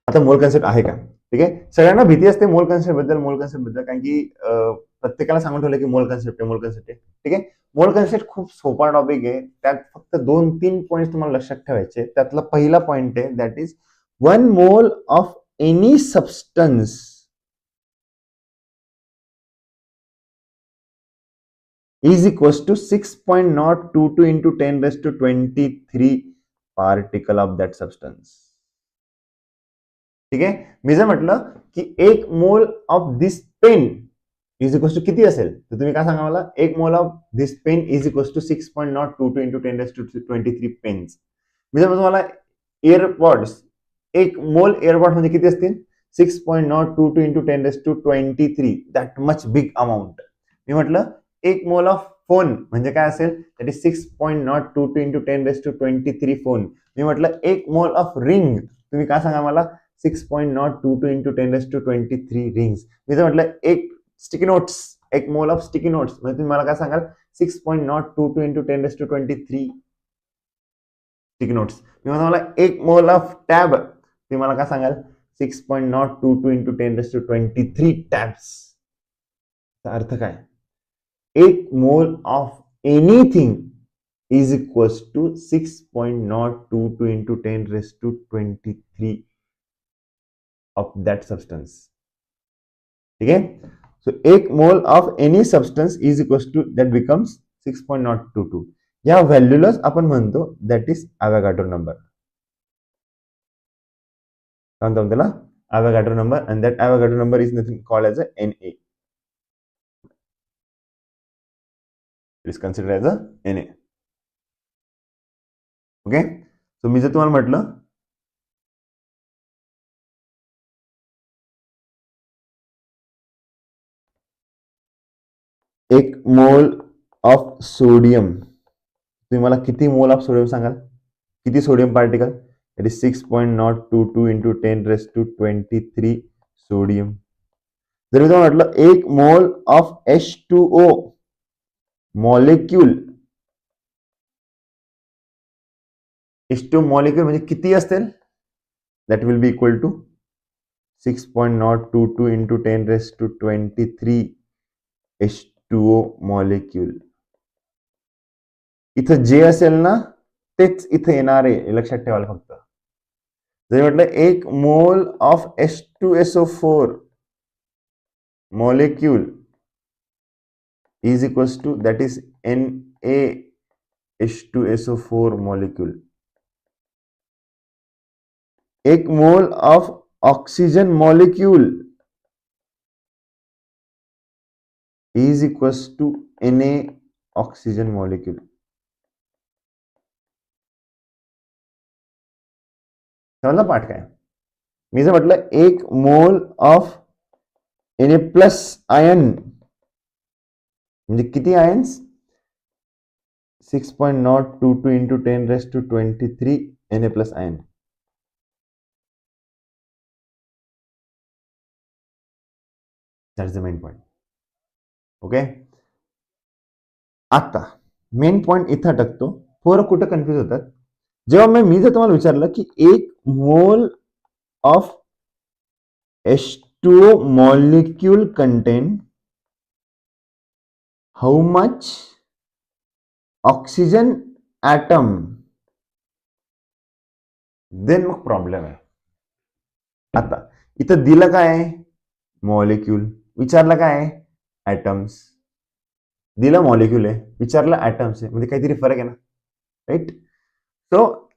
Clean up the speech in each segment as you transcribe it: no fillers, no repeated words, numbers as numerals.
आता मोल कन्सेप्ट आहे का? ठीक आहे. सगळ्यांना भीती असते मोल कन्सेप्ट बद्दल, कारण की प्रत्येकाला सांगून ठेवलं की मोल कन्सेप्ट आहे. ठीक आहे. मोल कन्सेप्ट खूप सोपा टॉपिक आहे. त्यात फक्त 2-3 पॉईंट तुम्हाला लक्षात ठेवायचे. त्यातला पहिला पॉईंट आहे that is 1 mole of any substance is equals to 6.022 into 10 raised to 23 particle of that substance. ठीक आहे. मी जर म्हटलं की 1 mole of this pen is equals to किती असेल, तर तुम्ही काय सांगा मला? 1 mole of this pen is equals to 6.022 into 10 raised to 23 pens. मी जर तुम्हाला एअरपॉड्स, 1 मोल एअरपॉड म्हणजे किती असतील? 6.022 into 10 raised to 23, that much big amount. मी म्हटलं 1 मोल ऑफ फोन म्हणजे काय असेल? That is 6.022 into 10 raised to 23 phone. मी म्हटलं 1 मोल ऑफ रिंग, तुम्ही काय सांगा मला? 6.022 into 10 raised to 23 रिंग्स. मी जर म्हटलं 1 sticky notes, 1 mole of sticky notes म्हणजे तुम्ही मला काय सांगाल? 6.022 into 10 raised to 23 sticky notes. मी मला 1 मोल ऑफ टॅब, तुम्ही मला काय सांगाल? 6.022 into 10 raised to 23 टॅब्स. अर्थ काय? 1 mole of anything is equals to 6.022 into 10 raised to 23 of that substance. ठीक है. So 1 mole of any substance is equals to, that becomes 6.022. या व्हॅल्यूलाच आपण म्हणतो दॅट इज अवोगाड्रो नंबर. काय म्हणतो त्याला? Avogadro number. And that Avogadro number is nothing called as a Na. It is considered as a Na. Okay. So मी जर तुम्हाला म्हटलं 1 मोल ऑफ सोडियम, तुम्ही मला किती मोल ऑफ सोडियम सांगाल? किती sodium particle? It is 6.022 into 10 raised to 23 sodium. जर मी तुम्हाला म्हटलं 1 mole of H2O molecule, H2O molecule म्हणजे किती असतील? That will be equal to 6.022 into 10 raised to 23 H2O molecule. इथं जे असेल ना तेच इथे येणार आहे, लक्षात ठेवायला फक्त. जर म्हटलं 1 mole of H2SO4 molecule is equals to, that is NaH2SO4 molecule. 1 mole of oxygen molecule is equals to Na oxygen molecule. समजला पाठ काय? मी जर म्हटलं 1 mole of Na plus ion म्हणजे किती ions? 6.022 into 10 raised to 23 Na plus ion. That's the main point. Okay. आता main point इथं अटकतो. पोरं कुठं कन्फ्युज होतात? जेव्हा मी जर तुम्हाला विचारलं की 1 mole of H2O molecule contain how much oxygen atom, then मग प्रॉब्लेम आहे. आता इथं दिलं काय आहे? मॉलिक्यूल. विचारलं काय आहे? ऍटम्स. दिलं मॉलिक्यूल आहे, विचारलं ऍटम्स आहे, म्हणजे काहीतरी फरक आहे ना, right? So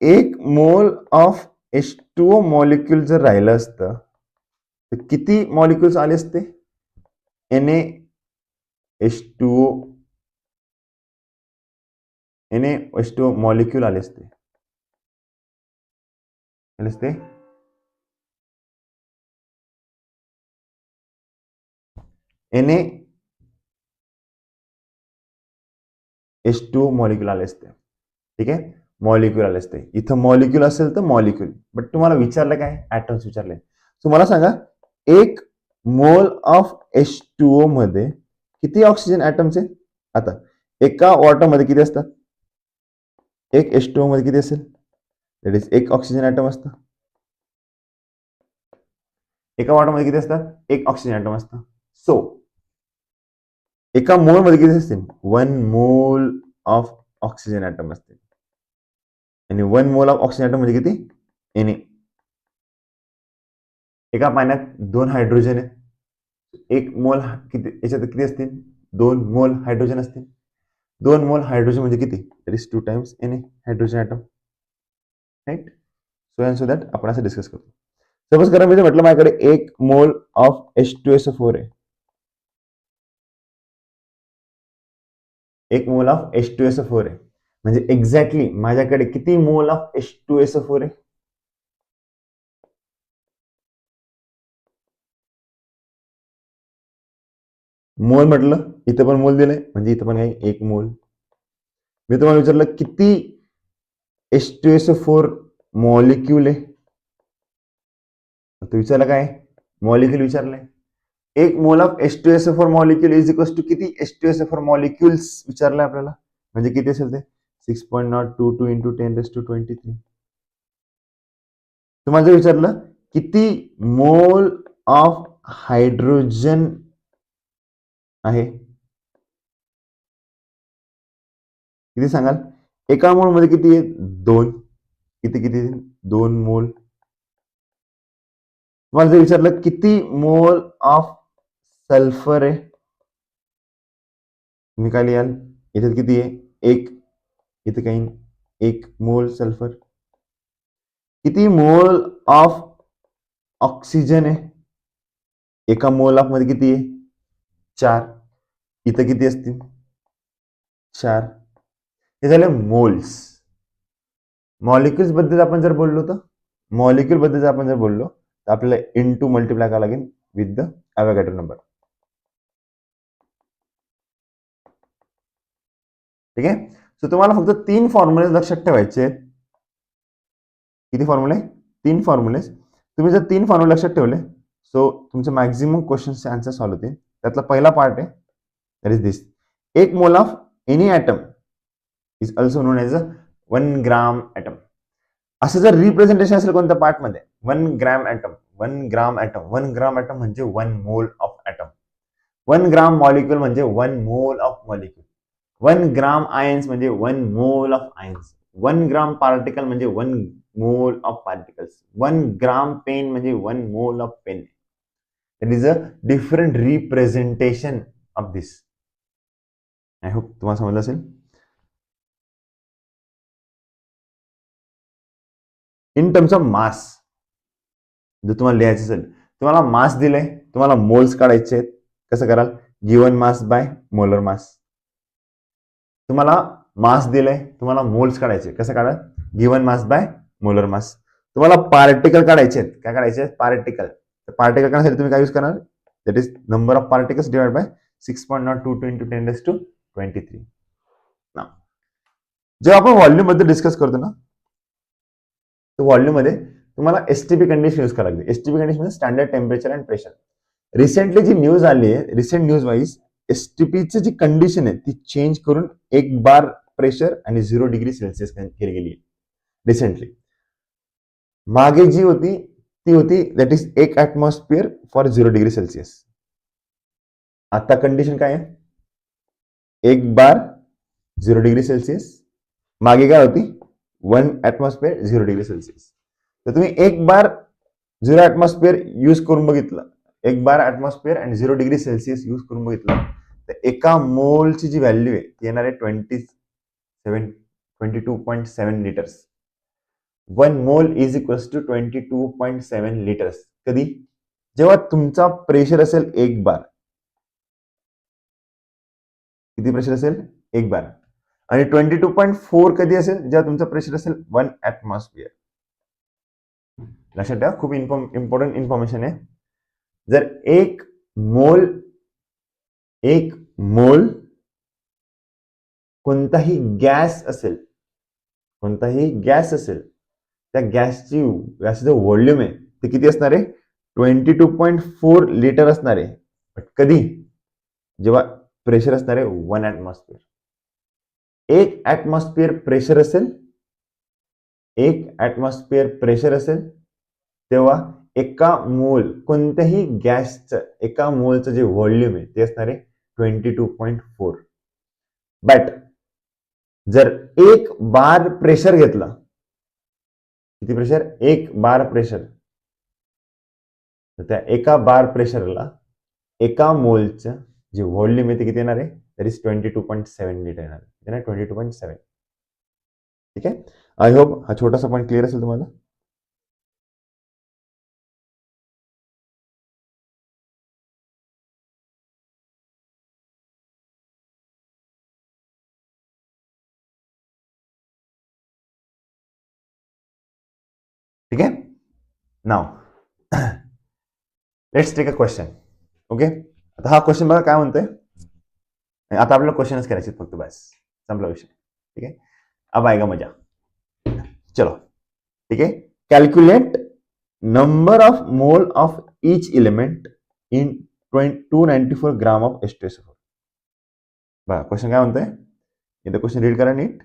1 mole of H2O molecule जर राहिलं असतं तर किती मॉलिक्युल्स आले असते? NaH2O मॉलिक्यूल आले असते. NaH2O मॉलिक्यूल आले असते. ठीक आहे. मॉलिक्यूल आले असते. इथं मॉलिक्यूल असेल तर मॉलिक्यूल, बट तुम्हाला विचारलं काय? ऍटम्स विचारले. सो मला सांगा 1 मोल ऑफ H2O मध्ये किती ऑक्सिजन ऍटम्स आहेत? आता एका वॉटर मध्ये किती असतात? 1 H2O मध्ये किती असेल? दॅट इज 1 ऑक्सिजन ऍटम असतं. एका वॉटरमध्ये किती असतात? एक ऑक्सिजन ॲटम असतं. सो एका मोलमध्ये किती असतील? 1 मोल ऑफ ऑक्सिजन ॲटम असतील. आणि 1 मोल ऑफ ऑक्सिजन ॲटम म्हणजे किती? Na. एका पाण्यात 2 हायड्रोजन आहेत. 1 मोल किती याच्यात किती असतील? 2 मोल हायड्रोजन असतील. 2 मोल हायड्रोजन म्हणजे किती? That is 2 times Na hydrogen atom. Right? So and so that आपण असं डिस्कस करतो. सपोज करा मी म्हटलं माझ्याकडे 1 मोल ऑफ H2SO4 आहे. 1 मोल ऑफ H2SO4 आहे. म्हणजे एक्झॅक्टली माझ्याकडे किती मोल ऑफ H2SO4 आहे? मोल म्हटलं, इथं पण मोल दिलंय, म्हणजे इथं पण काही 1 मोल. मी तुम्हाला विचारलं किती H2SO4 मॉलिक्यूल आहे? तो विचारलं काय? मॉलिक्यूल विचारलंय. 1 mole of H2SO4 molecule is equals to किती H2SO4 मॉलिक्यूल्स विचारलंय आपल्याला. म्हणजे किती असेल ते? 6.022 into 10⁻23. तुम्हाला जर विचारलं किती मोल ऑफ हायड्रोजन आहे, किती सांगाल? एका मोल मध्ये किती आहे? 2. किती किती 2 मोल. तुम्हाला जर विचारलं किती मोल ऑफ सल्फर आहे, तुम्ही काय लिहाल? याच्यात किती आहे? 1. इथे काही 1 मोल सल्फर. किती मोल ऑफ ऑक्सिजन आहे? एका मोल ऑफ मध्ये किती आहे? 4. इथं किती असतील? 4. हे झाले मोल्स. मॉलिक्युल्स बद्दल आपण जर बोललो तर आपल्याला इंटू मल्टिप्लाय करावं लागेल विथ द अवोगॅड्रो नंबर. ठीक आहे. सो तुम्हाला फक्त 3 फॉर्म्युले लक्षात ठेवायचे आहेत. किती फॉर्म्युले? 3 फॉर्म्युले. तुम्ही जर 3 फॉर्म्युले लक्षात ठेवले सो तुमचे मॅक्झिमम क्वेश्चनचे आन्सर सॉल्व्ह होतील. त्यातला पहिला पार्ट आहे that is this. 1 mole of any atom is also known as a 1 gram atom. असं जर रिप्रेझेंटेशन असेल कोणत्या पार्ट मध्ये 1 gram atom 1 gram atom 1 gram atom म्हणजे 1 mole of item. 1 gram molecule म्हणजे 1 mole of molecule. 1 gram ions म्हणजे 1 mole of ions. 1 gram particle म्हणजे 1 mole of particles. 1 gram pen म्हणजे 1 mole of pen. It is a different representation of this. I hope तुम्हाला समजलं असेल. In terms of mass जर तुम्हाला लिहायचं असेल, तुम्हाला मास दिलंय, तुम्हाला मोल्स काढायचे आहेत. कसं कराल? गिवन मास बाय मोलर मास. तुम्हाला मास दिलंय, तुम्हाला मोल्स काढायचे. कसं काढा? गिवन मास बाय मोलर मास. तुम्हाला पार्टिकल काढायचे आहेत. काय काढायचे? पार्टिकल. पार्टिकल काढण्यासाठी तुम्ही काय यूज करणार? That is number of particles divide by 6.022 into 10⁻23. ना जेव्हा आपण व्हॉल्यूम बद्दल डिस्कस करतो ना, तर व्हॉल्यूम मध्ये तुम्हाला एसटीपी कंडिशन यूज करावी लागते. एसटीपी कंडिशन म्हणजे standard temperature and pressure. Recently जी न्यूज आली आहे, रिसेंट न्यूज वाईज एसटीपीची जी कंडिशन आहे ती चेंज करून 1 बार प्रेशर आणि 0 डिग्री सेल्सिअस केली गेली आहे रिसेंटली. मागे जी होती ती होती that is 1 atmosphere for 0 degree Celsius. आता कंडिशन काय आहे? 1 बार 0 डिग्री सेल्सिअस. मागे काय होती? 1 ॲटमॉस्फिअर 0 डिग्री सेल्सिअस. तर तुम्ही 1 बार 0 ॲटमॉस्फिअर यूज करून बघितलं, 1 बार ॲटमॉस्फिअर आणि 0 डिग्री सेल्सिअस यूज करून बघितलं, तर एका मोलची जी व्हॅल्यू आहे ती येणार आहे 22.7 litres. 1 mole is equals to 22.7 litres. कधी? जेव्हा तुमचा प्रेशर असेल 1 बार. किती प्रेशर असेल? 1 बार. आणि 22.4 कधी असेल? जेव्हा तुमचा प्रेशर असेल 1 ॲटमॉस्फिअर. लक्षात ठेवा, खूप इम्पॉर्टंट इन्फॉर्मेशन आहे. जर एक मोल कोणताही गॅस असेल, त्या गॅसचं व्हॉल्यूम आहे ते किती असणार आहे? 22.4 लिटर असणार आहे. बट कधी? जेव्हा प्रेशर असणार आहे 1 ॲटमॉस्फिअर. 1 ॲटमॉस्फिअर प्रेशर असेल, तेव्हा एका मोल कोणत्याही गॅसचं एका मोलचं जे व्हॉल्यूम आहे ते असणार आहे 22.4. बट जर 1 बार प्रेशर घेतला, किती प्रेशर? 1 बार प्रेशर, तर त्या एका बार प्रेशरला एका मोलचं जे व्हॉल्यूम आहे ते किती येणार आहे? दॅट इज 22.7 लिटर येणार आहे. 22.7. ठीक आहे. आय होप हा छोटासा पॉईंट क्लिअर असेल तुम्हाला. ठीक आहे. नाव let's take a question. Okay, आता हा क्वेश्चन बघा काय म्हणतोय. आता आपल्याला क्वेश्चनच करायचे फक्त, बस संपला विषय. ठीक आहे. अब आएगा मजा. चलो ठीक है. Calculate number of mole of each element in 294 gram of H2SO4. बघा क्वेश्चन काय म्हणतोय, इथं क्वेश्चन रीड करा नीट.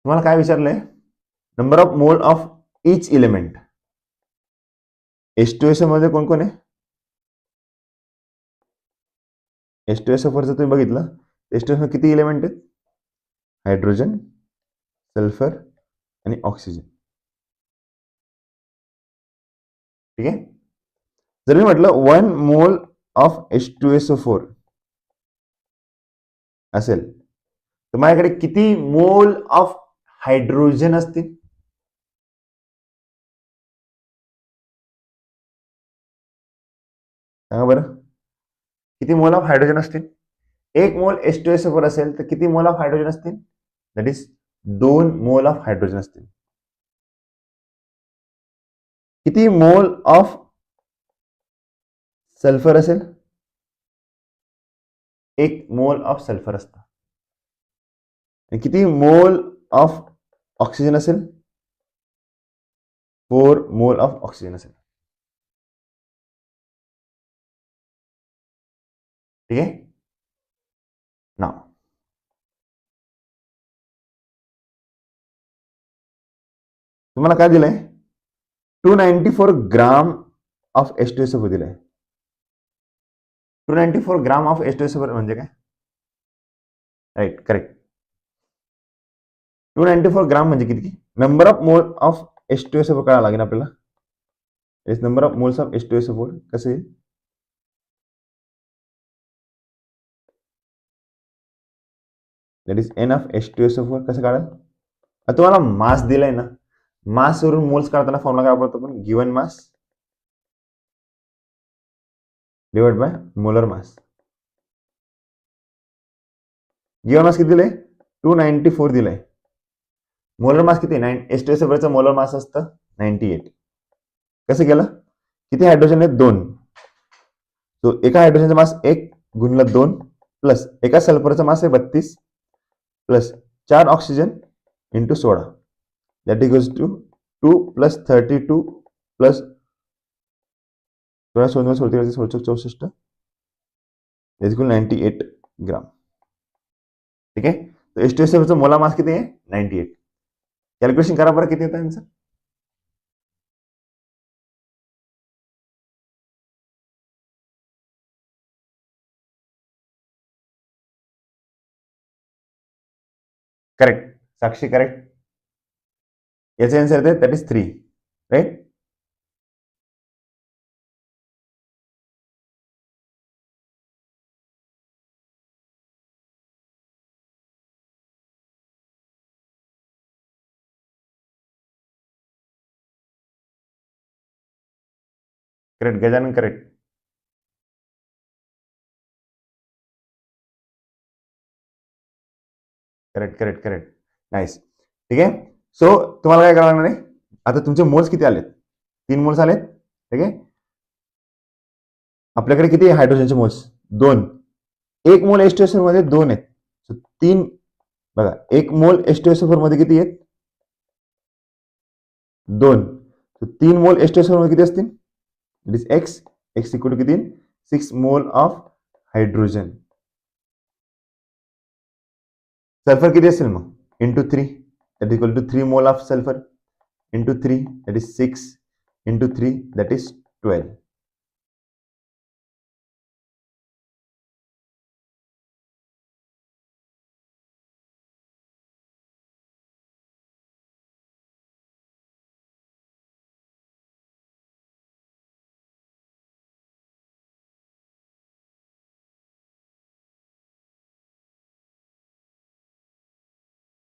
तुम्हाला काय विचारलंय? Number of mole of each element. H2SO मध्ये कोण कोण आहे? H2SO4 जर तुम्ही बघितलं, H2SO किती एलिमेंट आहेत? हायड्रोजन, सल्फर आणि ऑक्सिजन. ठीक आहे. जर मी म्हटलं 1 मोल ऑफ H2SO4 असेल तर माझ्याकडे किती मोल ऑफ हायड्रोजन असतील? सांगा बरं, किती मोल ऑफ हायड्रोजन असतील? 1 मोल H2SO4 असेल तर किती मोल ऑफ हायड्रोजन असतील? That is 2 mole of hydrogen असतील. किती मोल ऑफ सल्फर असेल? 1 मोल ऑफ सल्फर असतं. आणि किती मोल ऑफ ऑक्सिजन असेल? 4 मोल ऑफ ऑक्सिजन असेल. ठीक आहे. नाव तुम्हाला काय दिलंय? 294 ग्राम ऑफ H2SO4 दिलंय. 294 ग्राम ऑफ H2SO4 म्हणजे काय? Right, correct. 294 ग्राम म्हणजे किती? Number of mole of H2SO4 कळायला लागेल आपल्याला. Is number of moles of H2SO4 कसं येईल? That is N of H2SO4. कसं काढाल? तुम्हाला मास दिलाय ना, मास वरून मोल्स काढताना फॉर्म्युला काय वापरतो आपण? Given mass divide by molar mass. Given mass किती दिलंय? 294 दिलंय. मोलर मास किती? H2SO4 चा मोलर मास असतं 98. कसं केलं? किती हायड्रोजन आहेत? 2. तो एका हायड्रोजनचा मास 1 गुणिले 2 प्लस एका सल्फरचा मास आहे 32 plus 4 oxygen into 16. That equals to 2 plus 32 plus 64 98 gram. ठीक आहे. तर H2SO4 मोलार मास किती आहे? 98. कॅल्क्युलेशन करा बरं, किती येतं आन्सर? करेक्ट. साक्षी करेक्ट. याचे आन्सर येते that is 3. Right. Correct. Gajanan correct. Correct correct correct. Nice. ठीक आहे. सो तुम्हाला काय करावं लागणार आहे? आता तुमचे मोल्स किती आलेत? 3 मोल्स आलेत. ठीक आहे. आपल्याकडे किती हायड्रोजनचे मोल्स? 2. 1 मोल H2SO4 मध्ये 2 आहेत. 3 बघा, 1 मोल H2SO4 मध्ये किती आहेत? 2. तर 3 मोल H2SO4 किती असतील? It is x equal to किती? 6 मोल ऑफ हायड्रोजन. सल्फर किती असेल मग? Into 3 that equal to 3 mole of sulphur into 3 that is 6 into 3 that is 12.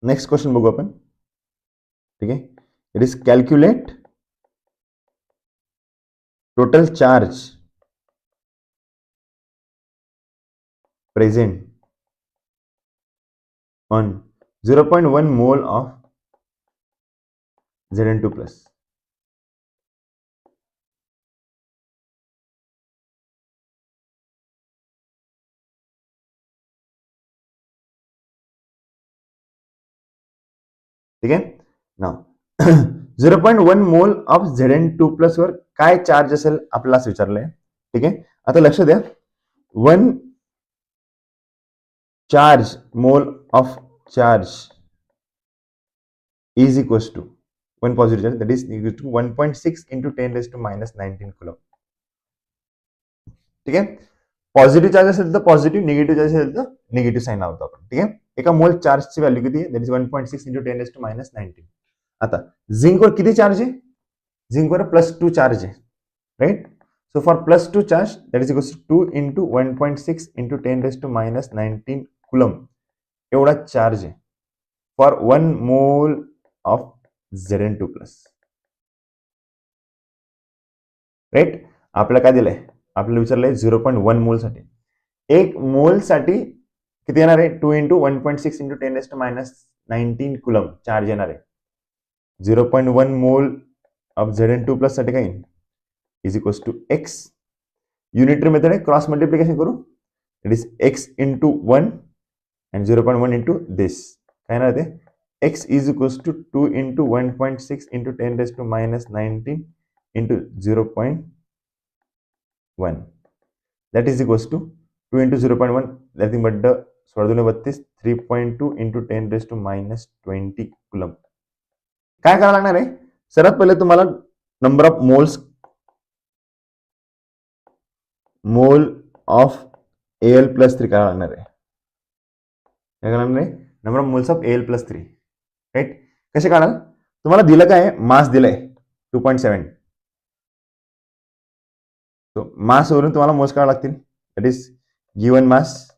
Next question बघू आपण. ठीक आहे. It is calculate total charge present on 0.1 mole of Zn2 plus. ठीक आहे. नाव 0.1 मोल ऑफ Zn2 प्लस वर काय चार्ज असेल आपल्याला विचारलंय. ठीक आहे. आता लक्ष द्या. 1 charge mole of charge is equals to 1 positive charge that is equal to 1.6 into 10 raised to minus 19 coulomb. ठीक आहे. पॉझिटिव्ह चार्ज असेल तर पॉझिटिव्ह, निगेटिव्ह चार्ज असेल तर निगेटिव्ह साइन लावतो आपण. ठीक आहे. एका मोल चार्जची व्हॅल्यू किती आहे? That is 1.6 into 10 raised to minus 19. आता झिंकवर किती चार्ज आहे? झिंकवर +2 चार्ज आहे. Right. So for +2 charge that is equals to 2 into 1.6 into 10 raised to minus 19 coulomb एवढा चार्ज आहे for 1 mole of Zn2 plus. Right. आपल्याला काय दिलंय? आपल्याला विचारलंय 0.1 मोल साठी. 1 मोल साठी किती येणार आहे? 2 into 1.6 into 10 raised to minus 19 coulomb charge येणार आहे. 0.1 मोल ऑफ Zn2 प्लस साठी काय is equals to x. Unitary method आहे, क्रॉस मल्टिप्लिकेशन करू. It is x into 1 and 0.1 into this. काय येणार ते? x is equals to 2 into 1.6 into 10 raised to minus 19 into 0.1. That is equals to 2 into 0.1, nothing but the 3.2 into 10 raised to minus 20 coulomb. काय करावं लागणार आहे? सर्वात पहिले तुम्हाला number of mole of Al+3 करावं लागणार आहे. काय करणार आहे? Number of moles of Al+3. Right. कसे काढाल? तुम्हाला दिलं काय? मास दिलंय 2.7. सो मास वरून तुम्हाला मोल्स काढावे लागतील. That is given mass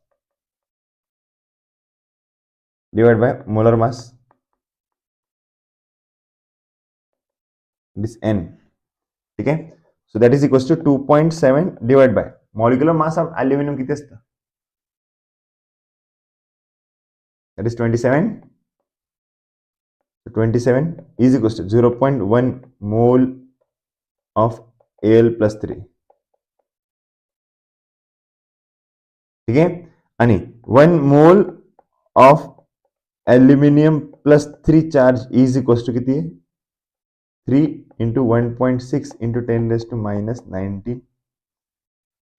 divide by molar mass this n. ठीक आहे. So that is equals to 2.7 divide by molecular mass of aluminium किती असतं? That is 27. 27 is equals to 0.1 mole of Al+3. ठीक आहे. आणि 1 mole of aluminium +3 charge is equals to किती आहे? 3 into 1.6 into 10 raised to minus 19.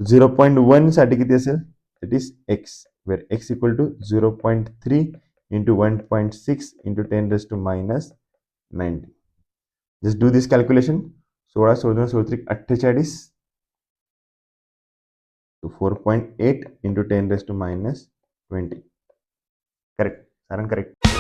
0.1 साठी किती असेल? That is x, where x equal to 0.3 into 1.6 into 10 raised to minus 19. Just do this calculation. 16 16 16 48 to 4.8 into 10 raised to minus 20. Correct. Saran correct.